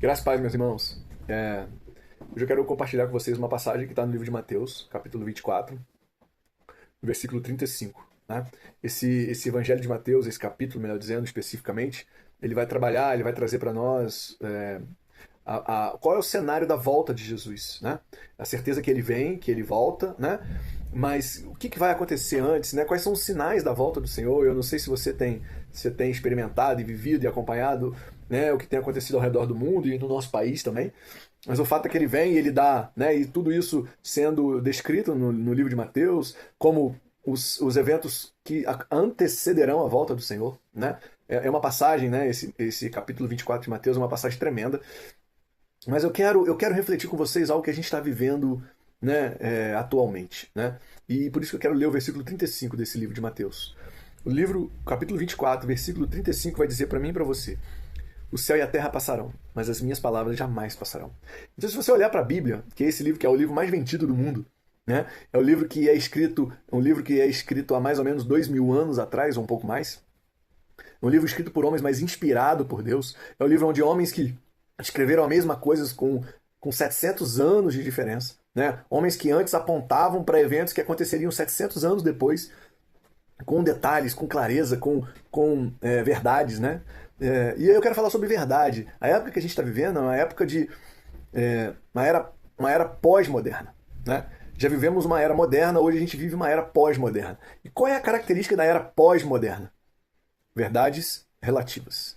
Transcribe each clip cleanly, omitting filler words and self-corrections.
Graças a Paz, meus irmãos. Hoje eu quero compartilhar com vocês uma passagem que está no livro de Mateus, capítulo 24, versículo 35. Né? Esse evangelho de Mateus, esse capítulo, melhor dizendo, especificamente, ele vai trabalhar, ele vai trazer para nós qual é o cenário da volta de Jesus. Né? A certeza que ele vem, que ele volta, né? Mas o que vai acontecer antes? Né? Quais são os sinais da volta do Senhor? Eu não sei se você tem experimentado e vivido e acompanhado, né, o que tem acontecido ao redor do mundo e no nosso país também. Mas o fato é que ele vem e ele dá, né, e tudo isso sendo descrito no livro de Mateus como os eventos que antecederão a volta do Senhor. Né? É uma passagem, né, esse capítulo 24 de Mateus é uma passagem tremenda. Mas eu quero refletir com vocês algo que a gente está vivendo, né, atualmente. Né? E por isso que eu quero ler o versículo 35 desse livro de Mateus. O livro, capítulo 24, versículo 35, vai dizer para mim e para você: o céu e a terra passarão, mas as minhas palavras jamais passarão. Então, se você olhar para a Bíblia, que é esse livro que é o livro mais vendido do mundo, né? É um livro que é escrito há mais ou menos 2000 anos atrás, ou um pouco mais. É um livro escrito por homens, mas inspirado por Deus. É um livro onde homens que escreveram a mesma coisa com 700 anos de diferença. Né? Homens que antes apontavam para eventos que aconteceriam 700 anos depois, com detalhes, com clareza, com verdades, né? E eu quero falar sobre verdade. A época que a gente está vivendo é uma época de uma era pós-moderna, né? Já vivemos uma era moderna, hoje a gente vive uma era pós-moderna. E qual é a característica da era pós-moderna? Verdades relativas.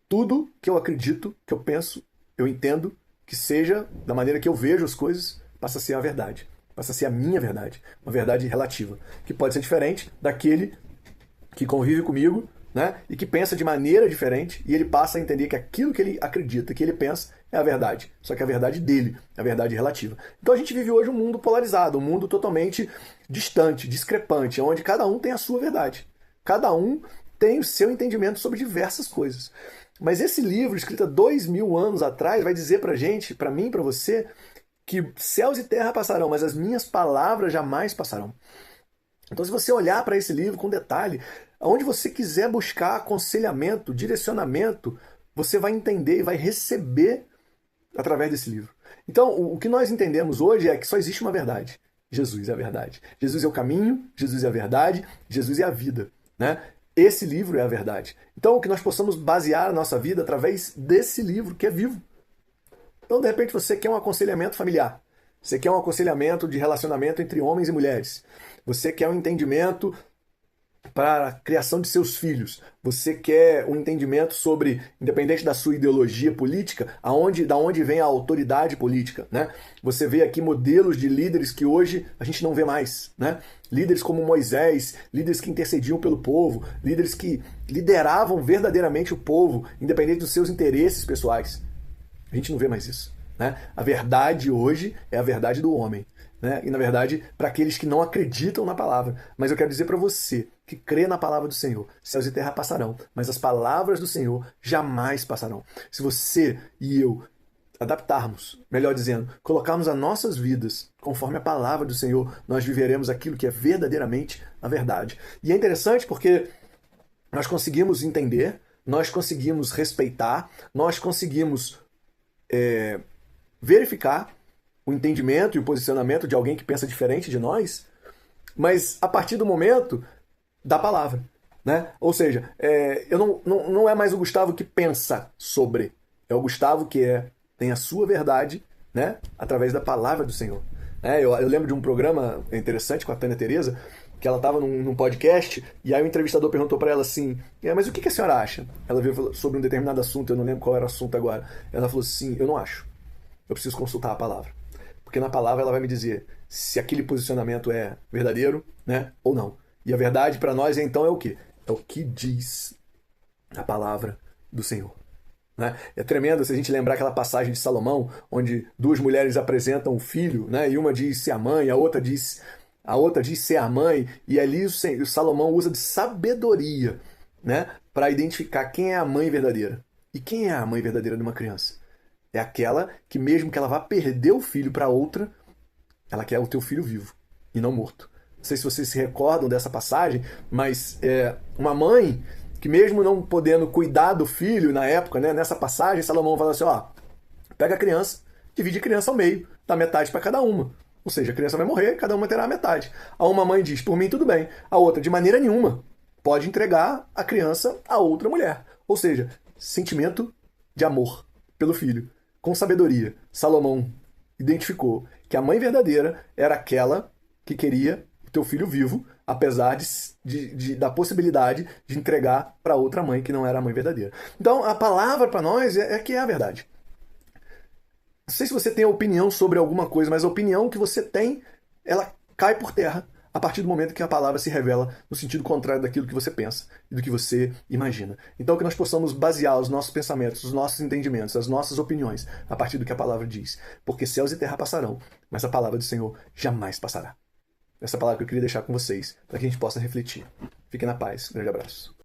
Tudo que eu acredito, que eu penso, eu entendo, que seja da maneira que eu vejo as coisas, passa a ser a verdade. Passa a ser a minha verdade. Uma verdade relativa. Que pode ser diferente daquele que convive comigo, né? E que pensa de maneira diferente, e ele passa a entender que aquilo que ele acredita, que ele pensa, é a verdade. Só que a verdade dele, é a verdade relativa. Então a gente vive hoje um mundo polarizado, um mundo totalmente distante, discrepante, onde cada um tem a sua verdade. Cada um tem o seu entendimento sobre diversas coisas. Mas esse livro, escrito há 2000 anos atrás, vai dizer pra gente, pra mim, pra você, que céus e terra passarão, mas as minhas palavras jamais passarão. Então, se você olhar para esse livro com detalhe, aonde você quiser buscar aconselhamento, direcionamento, você vai entender e vai receber através desse livro. Então, o que nós entendemos hoje é que só existe uma verdade. Jesus é a verdade. Jesus é o caminho, Jesus é a verdade, Jesus é a vida. Né? Esse livro é a verdade. Então, que nós possamos basear a nossa vida através desse livro que é vivo. Então, de repente, você quer um aconselhamento familiar. Você quer um aconselhamento de relacionamento entre homens e mulheres. Você quer um entendimento para a criação de seus filhos. Você quer um entendimento sobre, independente da sua ideologia política, da onde vem a autoridade política. Né? Você vê aqui modelos de líderes que hoje a gente não vê mais. Né? Líderes como Moisés, líderes que intercediam pelo povo, líderes que lideravam verdadeiramente o povo, independente dos seus interesses pessoais. A gente não vê mais isso. Né? A verdade hoje é a verdade do homem. Né? E, na verdade, para aqueles que não acreditam na palavra. Mas eu quero dizer para você que crê na palavra do Senhor, céus e terra passarão, mas as palavras do Senhor jamais passarão. Se você e eu adaptarmos, melhor dizendo, colocarmos as nossas vidas conforme a palavra do Senhor, nós viveremos aquilo que é verdadeiramente a verdade. E é interessante porque nós conseguimos entender, nós conseguimos respeitar, nós conseguimos verificar o entendimento e o posicionamento de alguém que pensa diferente de nós, mas a partir do momento da palavra. Né? Ou seja, não é mais o Gustavo que pensa sobre, é o Gustavo que tem a sua verdade, né? Através da palavra do Senhor. Eu lembro de um programa interessante com a Tânia Tereza, que ela estava num podcast, e aí o entrevistador perguntou para ela assim, mas o que a senhora acha? Ela veio sobre um determinado assunto, eu não lembro qual era o assunto agora. Ela falou assim, eu não acho. Eu preciso consultar a palavra. Porque na palavra ela vai me dizer se aquele posicionamento é verdadeiro, né, ou não. E a verdade para nós então é o quê? É o que diz a palavra do Senhor. Né? É tremendo se a gente lembrar aquela passagem de Salomão, onde duas mulheres apresentam o filho, né, e uma diz ser a mãe, a outra diz ser a mãe, e ali o Salomão usa de sabedoria, né, para identificar quem é a mãe verdadeira. E quem é a mãe verdadeira de uma criança? É aquela que, mesmo que ela vá perder o filho para outra, ela quer o teu filho vivo e não morto. Não sei se vocês se recordam dessa passagem, mas uma mãe que, mesmo não podendo cuidar do filho na época, né, nessa passagem, Salomão fala assim, Pega a criança, divide a criança ao meio, dá metade para cada uma. Ou seja, a criança vai morrer, cada uma terá a metade. A uma mãe diz, por mim tudo bem. A outra, de maneira nenhuma, pode entregar a criança a outra mulher. Ou seja, sentimento de amor pelo filho. Com sabedoria, Salomão identificou que a mãe verdadeira era aquela que queria o teu filho vivo, apesar da possibilidade de entregar para outra mãe que não era a mãe verdadeira. Então, a palavra para nós é que é a verdade. Não sei se você tem opinião sobre alguma coisa, mas a opinião que você tem, ela cai por terra a partir do momento que a palavra se revela no sentido contrário daquilo que você pensa e do que você imagina. Então que nós possamos basear os nossos pensamentos, os nossos entendimentos, as nossas opiniões a partir do que a palavra diz. Porque céus e terra passarão, mas a palavra do Senhor jamais passará. Essa palavra que eu queria deixar com vocês, para que a gente possa refletir. Fiquem na paz. Grande abraço.